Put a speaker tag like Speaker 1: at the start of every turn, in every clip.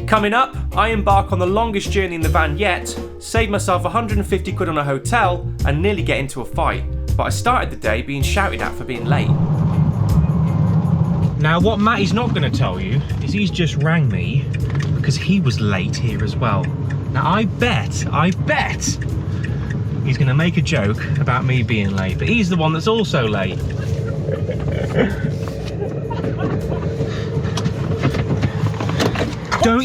Speaker 1: Coming up, I embark on the longest journey in the van yet, save myself 150 quid on a hotel and nearly get into a fight. But I started the day being shouted at for being late.
Speaker 2: Now what Matty's not going to tell you is he's just rang me because he was late here as well. Now I bet he's going to make a joke about me being late, but he's the one that's also late. Don't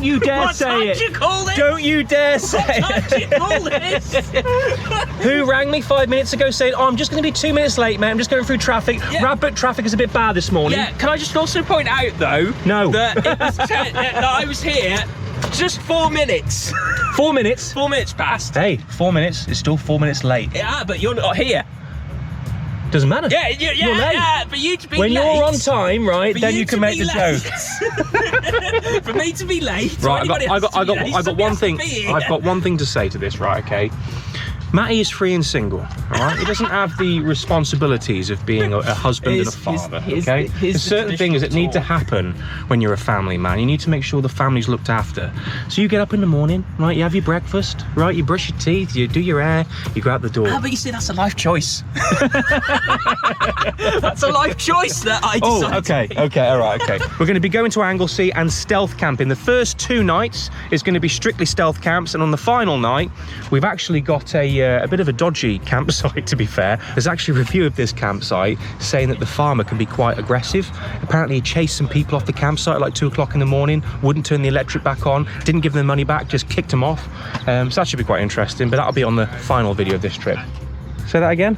Speaker 2: you dare say it. Don't you dare say it. Who rang me 5 minutes ago saying, oh, I'm just going to be 2 minutes late, mate. I'm just going through traffic. Yeah. Radbrook traffic is a bit bad this morning.
Speaker 3: Yeah, can I just also point out though, that it was that I was here just 4 minutes.
Speaker 2: 4 minutes?
Speaker 3: 4 minutes past.
Speaker 2: Hey, 4 minutes is still 4 minutes late.
Speaker 3: Yeah, but you're not here.
Speaker 2: Doesn't matter.
Speaker 3: Yeah, you're late. Yeah, for you to be
Speaker 2: when
Speaker 3: late.
Speaker 2: When you're on time, right, then you can make the joke.
Speaker 3: For me to be late.
Speaker 2: Right, I got one thing. I've got one thing to say to this, right? Okay. Matty is free and single, all right? He doesn't have the responsibilities of being a husband and a father, okay? There's certain things that need to happen when you're a family man. You need to make sure the family's looked after. So you get up in the morning, right? You have your breakfast, right? You brush your teeth, you do your hair, you go out the door.
Speaker 3: Ah, but you see, that's a life choice. That's a life choice that I decided.
Speaker 2: Oh, okay, all right, okay. We're going to be going to Anglesey and stealth camping. The first 2 nights is going to be strictly stealth camps, and on the final night, we've actually got a bit of a dodgy campsite, to be fair. There's actually a review of this campsite saying that the farmer can be quite aggressive. Apparently he chased some people off the campsite at like 2 o'clock in the morning, wouldn't turn the electric back on, didn't give them money back, just kicked them off. So that should be quite interesting, but that'll be on the final video of this trip. Say that again?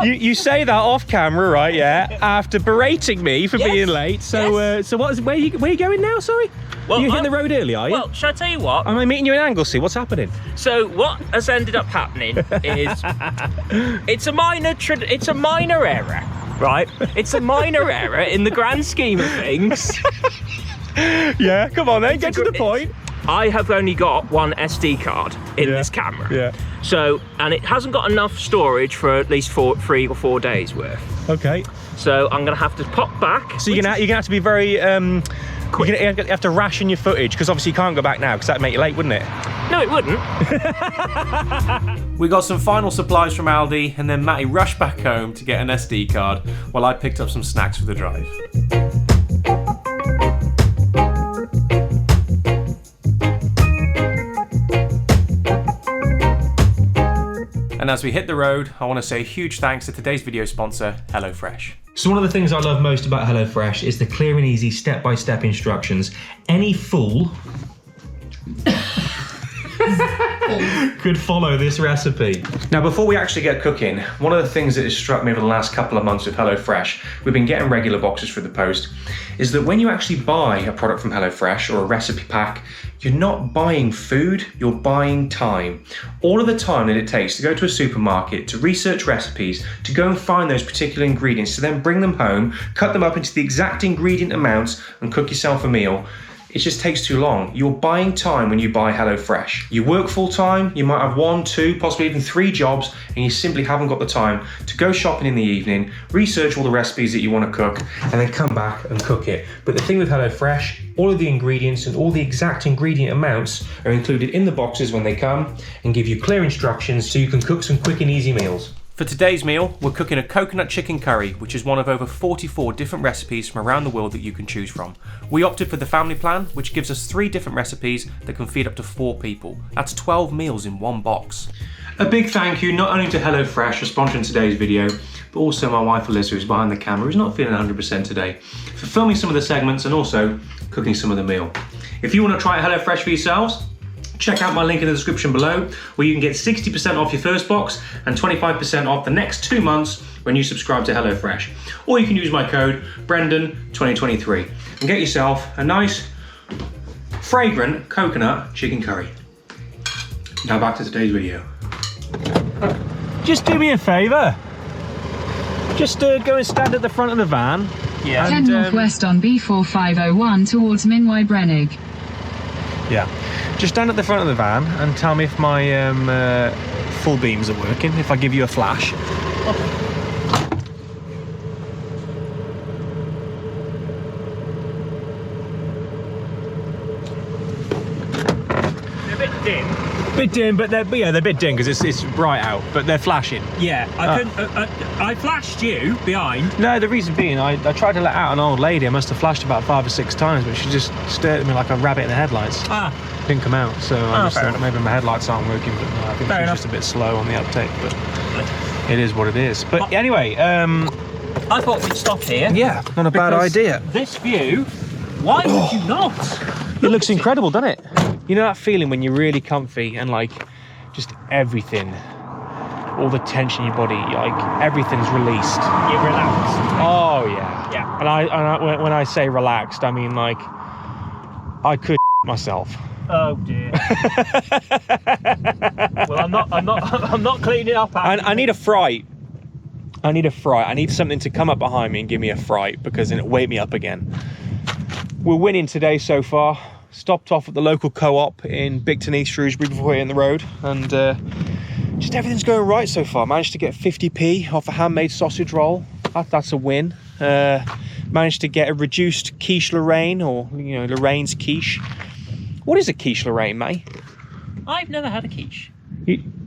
Speaker 2: You say that off camera, right? Yeah. After berating me for being late. So, where are you going now? Sorry.
Speaker 3: Well,
Speaker 2: you're hitting the road early, are you?
Speaker 3: Well, shall I tell you what?
Speaker 2: Am I meeting you in Anglesey? What's happening?
Speaker 3: So what has ended up happening is it's a minor error, right? It's a minor error in the grand scheme of things.
Speaker 2: Yeah, come on then, get to the point.
Speaker 3: I have only got one SD card in this camera.
Speaker 2: Yeah.
Speaker 3: So, and it hasn't got enough storage for at least 3 or 4 days worth.
Speaker 2: Okay.
Speaker 3: So I'm gonna have to pop back.
Speaker 2: So you're gonna have to be very quick. You're gonna have to ration your footage, because obviously you can't go back now, because that'd make you late, wouldn't it?
Speaker 3: No, it wouldn't.
Speaker 1: We got some final supplies from Aldi, and then Matty rushed back home to get an SD card while I picked up some snacks for the drive. And as we hit the road, I want to say a huge thanks to today's video sponsor, HelloFresh.
Speaker 2: So one of the things I love most about HelloFresh is the clear and easy step-by-step instructions. Any fool could follow this recipe. Now, before we actually get cooking, one of the things that has struck me over the last couple of months with HelloFresh, we've been getting regular boxes through the post, is that when you actually buy a product from HelloFresh or a recipe pack, you're not buying food, you're buying time. All of the time that it takes to go to a supermarket, to research recipes, to go and find those particular ingredients, to then bring them home, cut them up into the exact ingredient amounts and cook yourself a meal, it just takes too long. You're buying time when you buy HelloFresh. You work full time, you might have 1, 2, possibly even 3 jobs, and you simply haven't got the time to go shopping in the evening, research all the recipes that you want to cook, and then come back and cook it. But the thing with HelloFresh, all of the ingredients and all the exact ingredient amounts are included in the boxes when they come, and give you clear instructions so you can cook some quick and easy meals.
Speaker 1: For today's meal, we're cooking a coconut chicken curry, which is one of over 44 different recipes from around the world that you can choose from. We opted for the family plan, which gives us 3 different recipes that can feed up to 4 people. That's 12 meals in one box.
Speaker 2: A big thank you not only to HelloFresh for sponsoring today's video, but also my wife Alyssa, who's behind the camera, who's not feeling 100% today, for filming some of the segments and also cooking some of the meal. If you want to try HelloFresh for yourselves, check out my link in the description below, where you can get 60% off your first box and 25% off the next 2 months when you subscribe to HelloFresh. Or you can use my code Brendan2023 and get yourself a nice, fragrant coconut chicken curry. Now back to today's video. Just do me a favour. Just go and stand at the front of the van.
Speaker 3: Yeah.
Speaker 4: 10 northwest on B4501 towards Minway Brennig.
Speaker 2: Yeah. Just stand at the front of the van and tell me if my full beams are working, if I give you a flash.
Speaker 3: dim.
Speaker 2: Bit dim, but they're a bit dim because it's bright out, but they're flashing.
Speaker 3: Yeah, I flashed you behind.
Speaker 2: No, the reason being, I tried to let out an old lady. I must have flashed about 5 or 6 times, but she just stared at me like a rabbit in the headlights.
Speaker 3: Ah.
Speaker 2: Didn't come out, so I just thought
Speaker 3: enough.
Speaker 2: maybe my headlights aren't working, but no, I think she's just a bit slow on the uptake, but it is what it is. But anyway,
Speaker 3: I thought we'd stop here.
Speaker 2: yeah, not a bad idea.
Speaker 3: This view, why would you not?
Speaker 2: It looks incredible, doesn't it? You know that feeling when you're really comfy and like just everything, all the tension in your body, like everything's released.
Speaker 3: You're relaxed.
Speaker 2: Oh yeah.
Speaker 3: Yeah.
Speaker 2: And when I say relaxed, I mean like I could myself.
Speaker 3: Oh dear. Well, I'm not cleaning up.
Speaker 2: I need a fright. I need something to come up behind me and give me a fright, because then it'll wake me up again. We're winning today so far. Stopped off at the local co-op in Bigton East Shrewsbury before hitting the road, and just everything's going right so far. Managed to get 50p off a handmade sausage roll. That's a win. Managed to get a reduced quiche Lorraine, or Lorraine's quiche. What is a quiche Lorraine, mate?
Speaker 3: I've never had a quiche.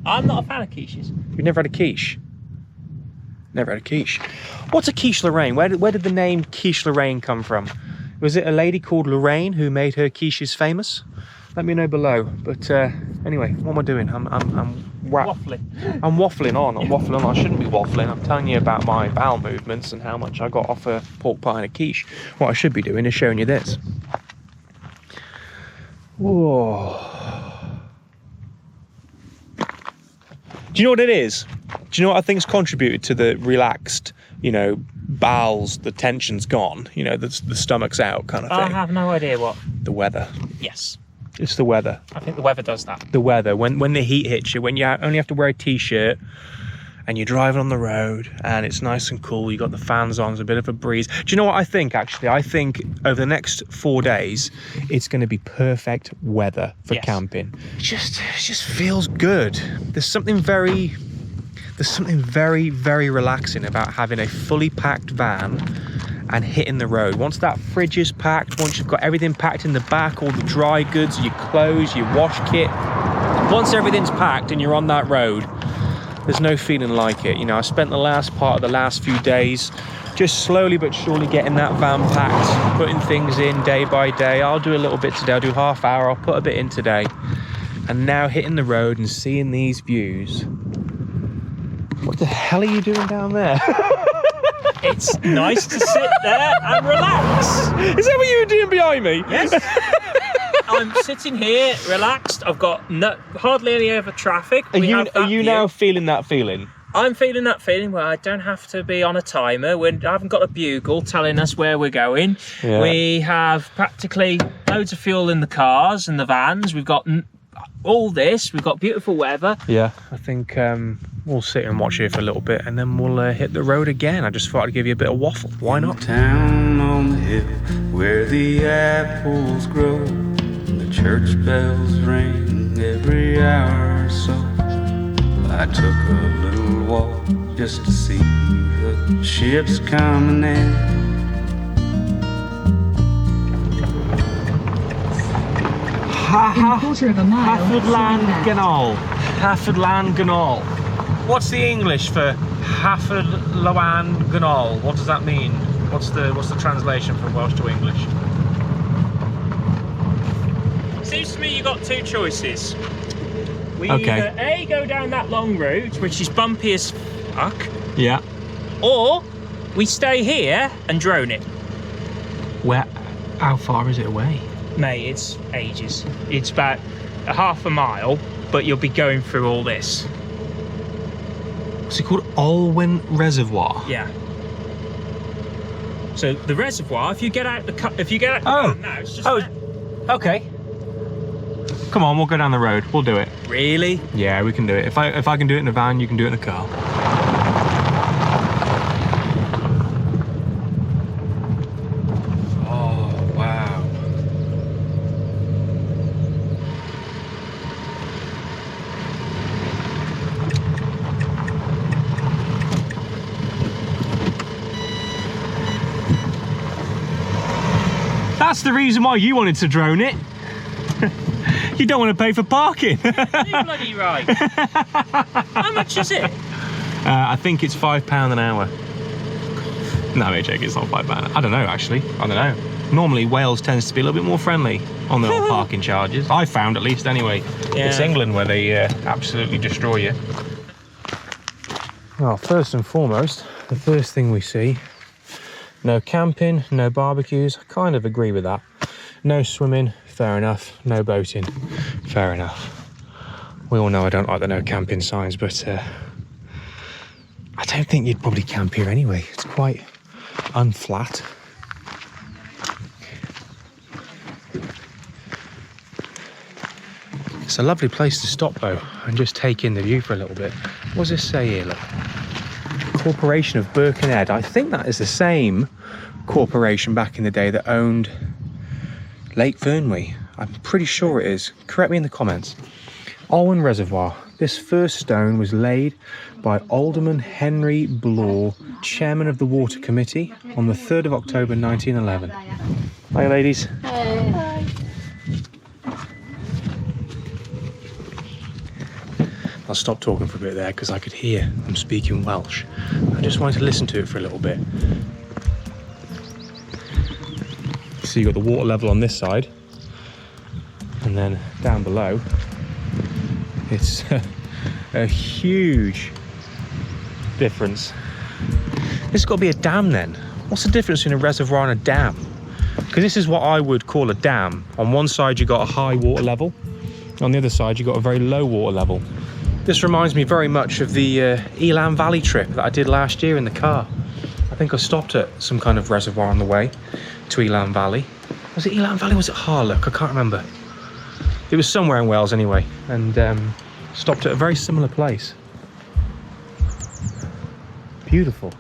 Speaker 3: I'm not a fan of quiches.
Speaker 2: You've never had a quiche? Never had a quiche. What's a quiche Lorraine? Where did the name quiche Lorraine come from? Was it a lady called Lorraine who made her quiches famous? Let me know below. But anyway, what am I doing? I'm
Speaker 3: Waffling.
Speaker 2: I'm waffling on. I shouldn't be waffling. I'm telling you about my bowel movements and how much I got off a pork pie and a quiche. What I should be doing is showing you this. Whoa. Do you know what it is? Do you know what I think's contributed to the relaxed, bowels, the tension's gone, the stomach's out kind of thing?
Speaker 3: I have no idea what.
Speaker 2: The weather.
Speaker 3: Yes.
Speaker 2: It's the weather.
Speaker 3: I think the weather does that.
Speaker 2: The weather. When the heat hits you, when you only have to wear a t-shirt and you're driving on the road and it's nice and cool, you got the fans on, there's a bit of a breeze. Do you know what I think, actually? I think over the next 4 days, it's going to be perfect weather for camping. It just feels good. There's something very, very relaxing about having a fully packed van and hitting the road. Once that fridge is packed, once you've got everything packed in the back, all the dry goods, your clothes, your wash kit, once everything's packed and you're on that road, there's no feeling like it. I spent the last part of the last few days just slowly but surely getting that van packed, putting things in day by day. I'll do a little bit today, I'll do half hour, I'll put a bit in today. And now hitting the road and seeing these views. What the hell are you doing down there?
Speaker 3: It's nice to sit there and relax.
Speaker 2: Is that what you were doing behind me?
Speaker 3: Yes. I'm sitting here relaxed. I've got hardly any other traffic.
Speaker 2: Are you now feeling that feeling?
Speaker 3: I'm feeling that feeling where I don't have to be on a timer. I haven't got a bugle telling us where we're going. Yeah. We have practically loads of fuel in the cars and the vans. We've got all this. We've got beautiful weather. Yeah, I think we'll sit and watch here for a little bit and then we'll hit the road again. I just thought I'd give you a bit of waffle. Why not?
Speaker 5: Down on the hill where the apples grow, the church bells ring every hour or so. I took a little walk just to see the ships coming in.
Speaker 4: Quarter of a mile.
Speaker 2: Hafodlan Ganol. What's the English for Hafodlan Ganol? What does that mean? What's the translation from Welsh to English?
Speaker 3: Seems to me you've got two choices. We either A, go down that long route, which is bumpy as fuck. Yeah. Or we stay here and drone it.
Speaker 2: How far is it away?
Speaker 3: Mate, it's ages. It's about a half a mile, but you'll be going through all this.
Speaker 2: What's it called? Alwyn Reservoir?
Speaker 3: Yeah. So the reservoir, if you get out the van now, it's just there.
Speaker 2: Okay. Come on, we'll go down the road. We'll do it.
Speaker 3: Really?
Speaker 2: Yeah, we can do it. If I can do it in a van, you can do it in a car. Oh, wow. That's the reason why you wanted to drone it. You don't want to pay for parking.
Speaker 3: You're bloody right. How much is it?
Speaker 2: I think it's £5 an hour. No, I'm joking, it's not £5. I don't know, actually. I don't know. Normally, Wales tends to be a little bit more friendly on the old parking charges. I found, at least, anyway.
Speaker 3: Yeah.
Speaker 2: It's England where they absolutely destroy you. Well, first and foremost, the first thing we see, no camping, no barbecues. I kind of agree with that. No swimming, fair enough. No boating, fair enough. We all know I don't like the no camping signs, but I don't think you'd probably camp here anyway. It's quite unflat. It's a lovely place to stop though and just take in the view for a little bit. What does this say here? Look. Corporation of Birkenhead. I think that is the same corporation back in the day that owned Lake Vyrnwy. I'm pretty sure it is. Correct me in the comments. Alwyn Reservoir. This first stone was laid by Alderman Henry Blore, chairman of the Water Committee, on the 3rd of October 1911. Hi ladies.
Speaker 6: Hi.
Speaker 2: I'll stop talking for a bit there because I could hear them speaking Welsh. I just wanted to listen to it for a little bit. So you've got the water level on this side, and then down below, it's a huge difference. This has got to be a dam then. What's the difference between a reservoir and a dam? Because this is what I would call a dam. On one side you've got a high water level, on the other side you've got a very low water level. This reminds me very much of the Elan Valley trip that I did last year in the car. I think I stopped at some kind of reservoir on the way to Elan Valley. Was it Elan Valley or was it Harlock? I can't remember. It was somewhere in Wales anyway, and stopped at a very similar place. Beautiful.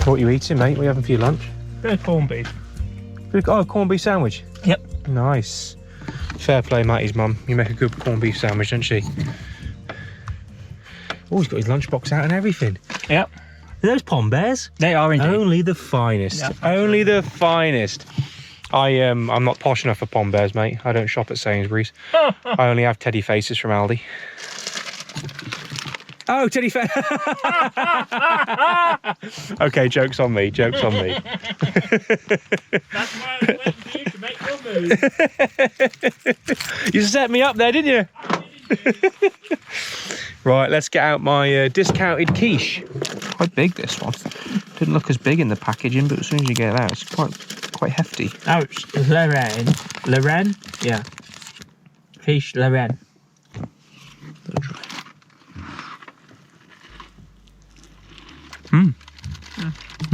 Speaker 2: What are you eating, mate? What are you having for your lunch?
Speaker 3: Bit of corned beef.
Speaker 2: Oh, corned beef sandwich?
Speaker 3: Yep.
Speaker 2: Nice. Fair play, Matty's mum. You make a good corned beef sandwich, don't she? Oh, he's got his lunchbox out and everything.
Speaker 3: Yep.
Speaker 2: Are those pom bears?
Speaker 3: They are indeed.
Speaker 2: Only the finest.
Speaker 3: Yep.
Speaker 2: Only the finest. I'm not posh enough for pom bears, mate. I don't shop at Sainsbury's. I only have teddy faces from Aldi. Oh, teddy face. Okay, joke's on me. Joke's on me.
Speaker 3: That's why I went for you to make your move.
Speaker 2: You set me up there, didn't you? Right, let's get out my discounted quiche. Quite big, this one. Didn't look as big in the packaging, but as soon as you get it out, it's quite hefty.
Speaker 3: Oh, it's Lorraine. Lorraine? Yeah. Quiche Lorraine.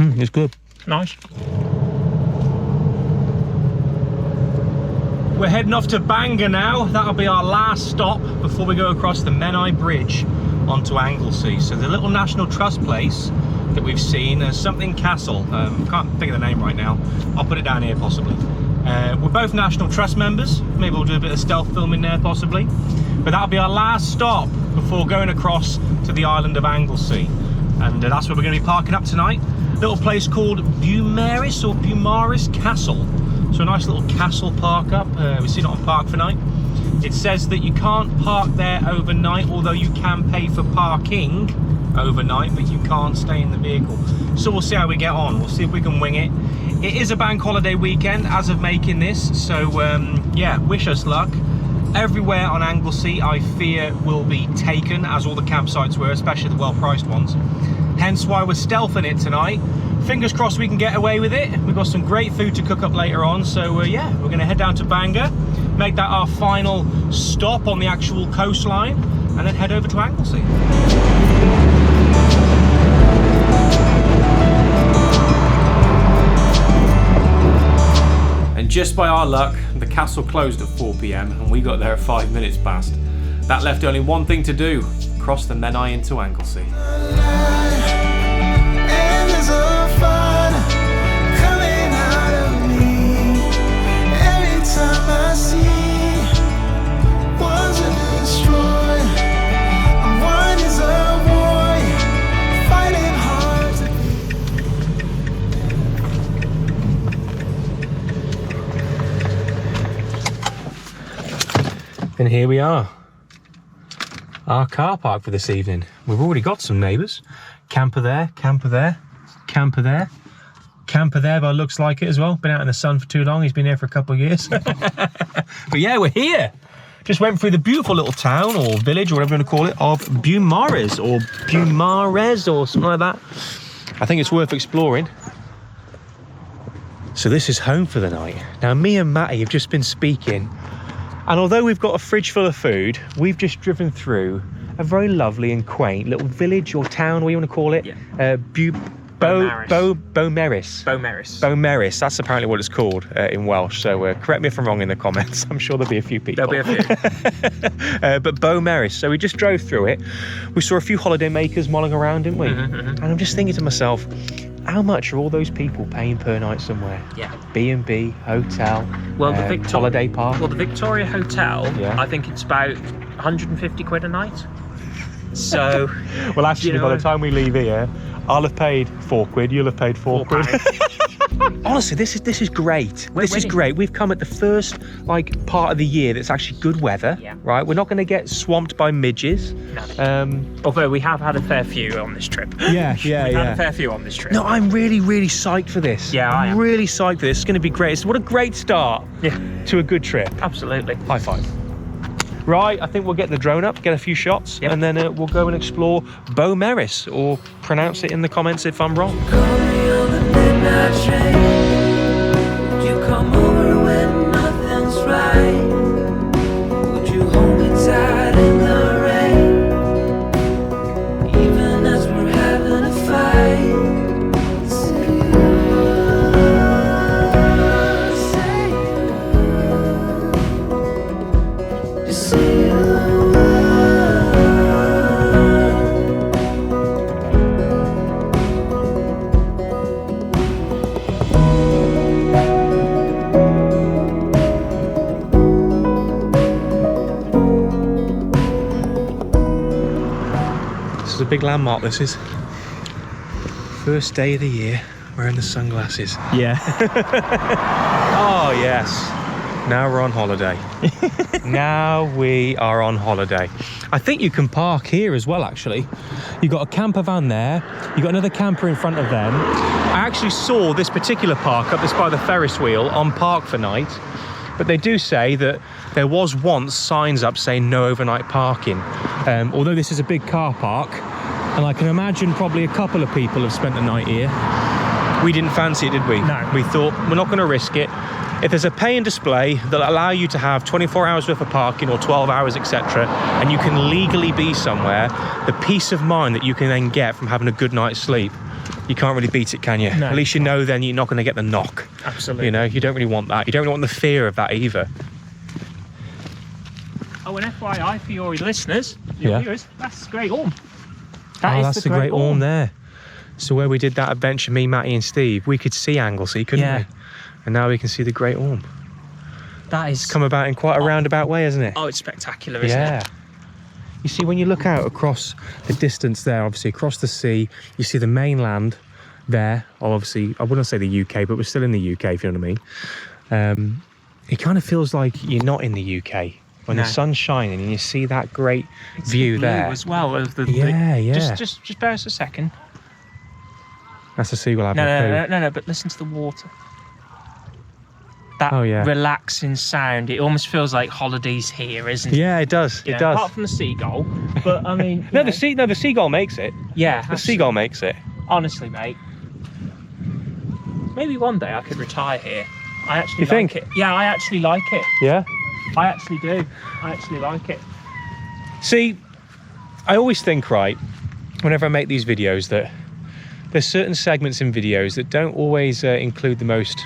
Speaker 2: It's good.
Speaker 3: Nice.
Speaker 2: We're heading off to Bangor now. That'll be our last stop before we go across the Menai Bridge onto Anglesey. So the little National Trust place that we've seen, something Castle. Can't think of the name right now. I'll put it down here possibly. We're both National Trust members. Maybe we'll do a bit of stealth filming there possibly. But that'll be our last stop before going across to the island of Anglesey. And that's where we're going to be parking up tonight. Little place called Beaumaris or Beaumaris Castle. So a nice little castle park up. We've seen it on Park for Night. It says that you can't park there overnight, although you can pay for parking overnight, but you can't stay in the vehicle. So we'll see how we get on. We'll see if we can wing it. It is a bank holiday weekend as of making this, so yeah, wish us luck. Everywhere on Anglesey, I fear, will be taken, as all the campsites were, especially the well-priced ones. Hence why we're stealthing it tonight. Fingers crossed we can get away with it. We've got some great food to cook up later on, so yeah, we're going to head down to Bangor, make that our final stop on the actual coastline, and then head over to Anglesey.
Speaker 1: And just by our luck, the castle closed at 4 PM and we got there at 5 minutes past. That left only one thing to do, cross the Menai into Anglesey.
Speaker 7: And there's a fire coming out of me every time I see what's
Speaker 2: And here we are. Our car park for this evening. We've already got some neighbours. Camper there, camper there, camper there. Camper there, but looks like it as well. Been out in the sun for too long. He's been here for a couple of years. But yeah, we're here. Just went through the beautiful little town or village or whatever you want to call it of Beaumaris or something like that. I think it's worth exploring. So this is home for the night. Now me and Matty have just been speaking, and although we've got a fridge full of food, we've just driven through a very lovely and quaint little village or town, what you want to call it. Yeah. Beaumaris. That's apparently what it's called in Welsh. So correct me if I'm wrong in the comments. I'm sure there'll be a few people.
Speaker 3: There'll be a few.
Speaker 2: But Beaumaris. So we just drove through it. We saw a few holiday makers mulling around, didn't we? And I'm just thinking to myself, how much are all those people paying per night somewhere?
Speaker 3: Yeah.
Speaker 2: B&B, hotel,
Speaker 3: well,
Speaker 2: holiday park.
Speaker 3: Well, the Victoria Hotel,
Speaker 2: yeah.
Speaker 3: I think it's about 150 quid a night. So,
Speaker 2: well, actually, by the time we leave here, I'll have paid £4, you'll have paid £4. Honestly, this is great. This is great. We've come at the first part of the year that's actually good weather, right? We're not going to get swamped by midges.
Speaker 3: No. Although we have had a fair few on this trip.
Speaker 2: We've
Speaker 3: had a fair few on this trip.
Speaker 2: No, I'm really, really psyched for this.
Speaker 3: Yeah, I am.
Speaker 2: I'm really psyched for this. It's going to be great. What a great start to a good trip.
Speaker 3: Absolutely.
Speaker 2: High five. Right, I think we'll get the drone up, get a few shots, and then we'll go and explore Beaumaris, or pronounce it in the comments if I'm wrong.
Speaker 7: Call me on the midnight train. Would you come over when nothing's right? Would you hold me tight in the rain? Even as we're having a fight.
Speaker 2: A big landmark, this is. First day of the year, wearing the sunglasses.
Speaker 3: Yeah.
Speaker 2: Oh yes, now we're on holiday. Now we are on holiday. I think you can park here as well, actually. You've got a camper van there, you've got another camper in front of them. I actually saw this particular park up this by the Ferris wheel on Park for Night, but they do say that there was once signs up saying no overnight parking. Although this is a big car park, and I can imagine probably a couple of people have spent the night here. We didn't fancy it, did we?
Speaker 3: No.
Speaker 2: We thought, we're not going to risk it. If there's a pay-in display that'll allow you to have 24 hours worth of parking or 12 hours, etc., and you can legally be somewhere, the peace of mind that you can then get from having a good night's sleep, you can't really beat it, can you?
Speaker 3: No.
Speaker 2: At least you know then you're not going to get the knock.
Speaker 3: Absolutely.
Speaker 2: You know, you don't really want that. You don't really want the fear of that either.
Speaker 3: Oh, and FYI for your listeners, your viewers, that's the Great Orme.
Speaker 2: That's the Great Orme there. So where we did that adventure, me, Matty and Steve, we could see Anglesey, couldn't we? And now we can see the Great Orme.
Speaker 3: That is...
Speaker 2: It's come about in quite a roundabout way, hasn't it?
Speaker 3: Oh, it's spectacular, isn't it?
Speaker 2: You see, when you look out across the distance there, obviously across the sea, you see the mainland there. Obviously, I wouldn't say the UK, but we're still in the UK, if you know what I mean. It kind of feels like you're not in the UK. When the sun's shining and you see that great view there
Speaker 3: as well of the just bear us a second.
Speaker 2: That's a seagull having a poo.
Speaker 3: No, but listen to the water. That relaxing sound. It almost feels like holidays here, isn't it?
Speaker 2: Yeah, it does. It does.
Speaker 3: Apart from the seagull, but I mean,
Speaker 2: the seagull makes it.
Speaker 3: Yeah,
Speaker 2: the seagull makes it.
Speaker 3: Honestly, mate. Maybe one day I could retire here. I actually
Speaker 2: like
Speaker 3: it. Yeah, I actually like it.
Speaker 2: Yeah.
Speaker 3: I actually do. I actually like it.
Speaker 2: See, I always think, right, whenever I make these videos, that there's certain segments in videos that don't always include the most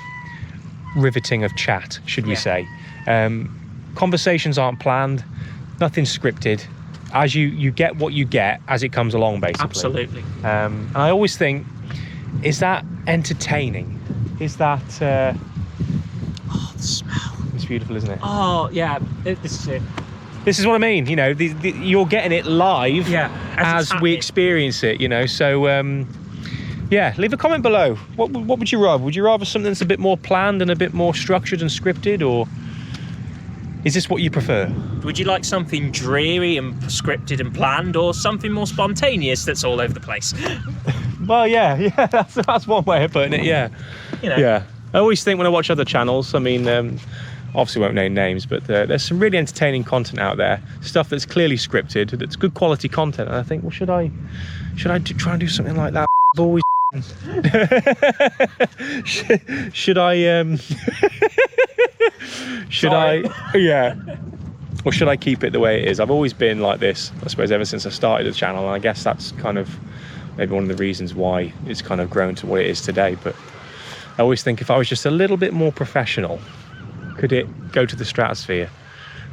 Speaker 2: riveting of chat, should we say. Conversations aren't planned, nothing's scripted. As you get what you get as it comes along, basically.
Speaker 3: Absolutely.
Speaker 2: And I always think, is that entertaining? Is that...
Speaker 3: Oh, the smell.
Speaker 2: It's beautiful, isn't it?
Speaker 3: Oh, yeah, this is it.
Speaker 2: This is what I mean, you know, you're getting it live as we experience it, you know, so yeah, leave a comment below. What would you rather? Would you rather something that's a bit more planned and a bit more structured and scripted, or Is this what you prefer?
Speaker 3: Would you like something dreary and scripted and planned, or something more spontaneous that's all over the place?
Speaker 2: Well, yeah, that's one way of putting it, yeah.
Speaker 3: You know.
Speaker 2: Yeah. I always think when I watch other channels, I mean, obviously won't name names, but there's some really entertaining content out there, stuff that's clearly scripted, that's good quality content, and I think, well, should I try and do something like that? I've always should I yeah, or should I keep it the way it is? I've always been like this, I suppose, ever since I started the channel, and I guess that's kind of maybe one of the reasons why it's kind of grown to what it is today. But I always think if I was just a little bit more professional, could it go to the stratosphere?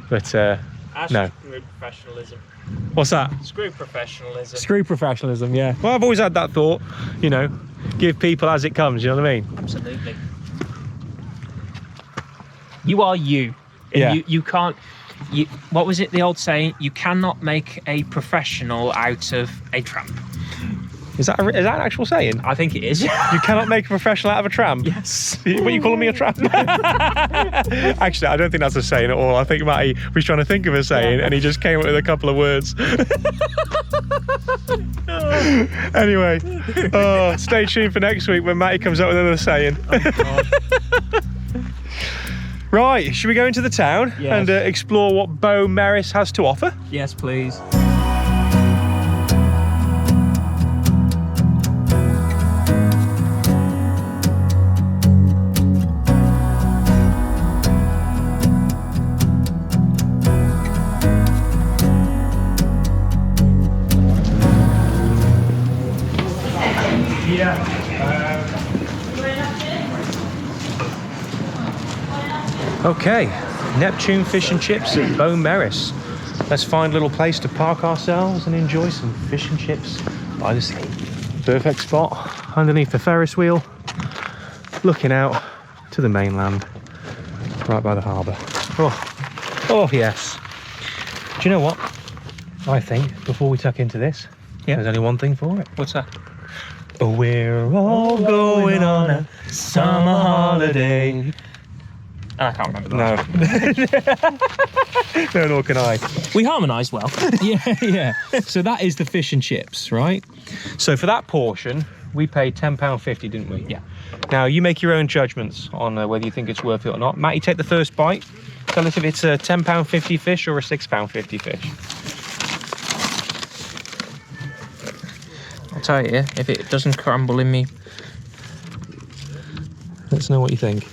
Speaker 2: But no.
Speaker 3: Screw professionalism.
Speaker 2: What's that?
Speaker 3: Screw professionalism.
Speaker 2: Screw professionalism, yeah. Well, I've always had that thought, you know, give people as it comes, you know what I mean?
Speaker 3: Absolutely. You are you. And
Speaker 2: Yeah.
Speaker 3: you can't, what was it, the old saying? You cannot make a professional out of a tramp.
Speaker 2: Is that an actual saying?
Speaker 3: I think it is.
Speaker 2: You cannot make a professional out of a tramp?
Speaker 3: Yes.
Speaker 2: What, are you calling me a tramp? Actually, I don't think that's a saying at all. I think Matty was trying to think of a saying and he just came up with a couple of words. Anyway, stay tuned for next week when Matty comes up with another saying. Right, should we go into the town and explore what Bow Merris has to offer?
Speaker 3: Yes, please.
Speaker 2: Okay, Neptune Fish and Chips at Bow Merris. Let's find a little place to park ourselves and enjoy some fish and chips by the sea. Perfect spot underneath the Ferris wheel, looking out to the mainland, right by the harbour. Oh yes. Do you know what? I think before we tuck into this, there's only one thing for it.
Speaker 3: What's that?
Speaker 2: We're all going on a summer holiday.
Speaker 3: I can't remember that.
Speaker 2: No, nor can I.
Speaker 3: We harmonise well.
Speaker 2: Yeah. So that is the fish and chips, right? So for that portion, we paid £10.50, didn't we?
Speaker 3: Yeah.
Speaker 2: Now, you make your own judgments on whether you think it's worth it or not. Matty, take the first bite. Tell us if it's a £10.50 fish or a £6.50 fish.
Speaker 3: I'll tell you, if it doesn't crumble in me.
Speaker 2: Let's know what you think.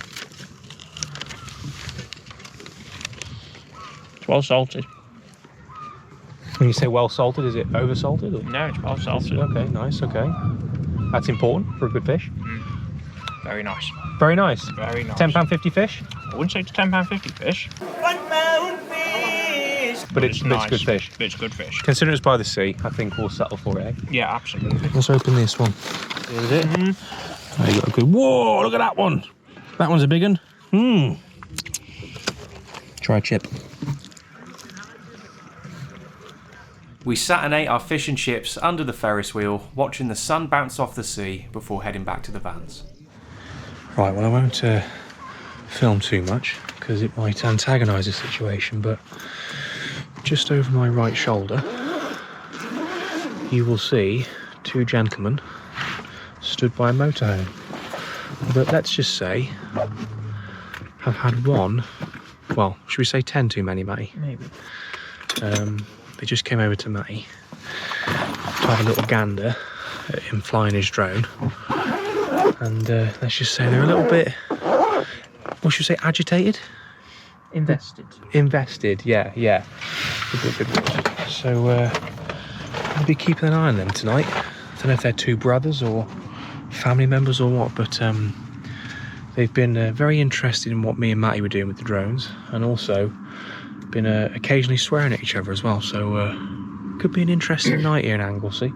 Speaker 3: Well salted.
Speaker 2: When you say well salted, is it over salted? Or?
Speaker 3: No, it's well salted.
Speaker 2: Okay, nice, okay. That's important for a good fish.
Speaker 3: Very nice.
Speaker 2: Very nice.
Speaker 3: Very nice.
Speaker 2: £10.50 fish?
Speaker 3: I wouldn't say it's £10.50 fish.
Speaker 2: But it's
Speaker 3: nice.
Speaker 2: good fish.
Speaker 3: It's good fish.
Speaker 2: Considering it's by the sea, I think we'll settle for it, eh?
Speaker 3: Yeah, absolutely.
Speaker 2: Let's open this one. Here's it. Oh, you got a good. Whoa! Look at that one. That one's a big one. Try a chip.
Speaker 1: We sat and ate our fish and chips under the Ferris wheel, watching the sun bounce off the sea before heading back to the vans.
Speaker 2: Right. Well, I won't film too much because it might antagonise the situation. But just over my right shoulder, you will see two gentlemen stood by a motorhome. But let's just say I've had one, well, should we say 10 too many, Matty?
Speaker 3: Maybe.
Speaker 2: They just came over to Matty to have a little gander at him flying his drone. And let's just say they're a little bit, what should we say, agitated? Invested, yeah. Good. So I'll be keeping an eye on them tonight. I don't know if they're two brothers or family members or what, but they've been very interested in what me and Matty were doing with the drones, and also been occasionally swearing at each other as well. So could be an interesting night here in Anglesey.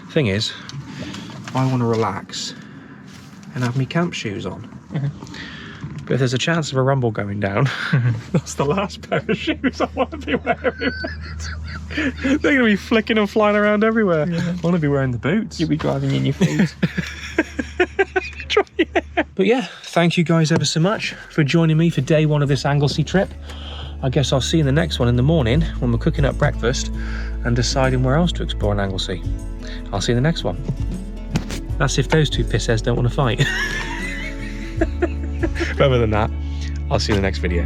Speaker 2: Thing is, I want to relax and have me camp shoes on. But if there's a chance of a rumble going down, that's the last pair of shoes I want to be wearing. They're going to be flicking and flying around everywhere. Yeah. I want to be wearing the boots.
Speaker 3: You'll be driving in your feet.
Speaker 2: But yeah, thank you guys ever so much for joining me for day one of this Anglesey trip.
Speaker 1: I guess I'll see you in the next one in the morning when we're cooking up breakfast and deciding where else to explore in Anglesey. I'll see you in the next one. That's if those two pissheads don't want to fight. But other than that, I'll see you in the next video.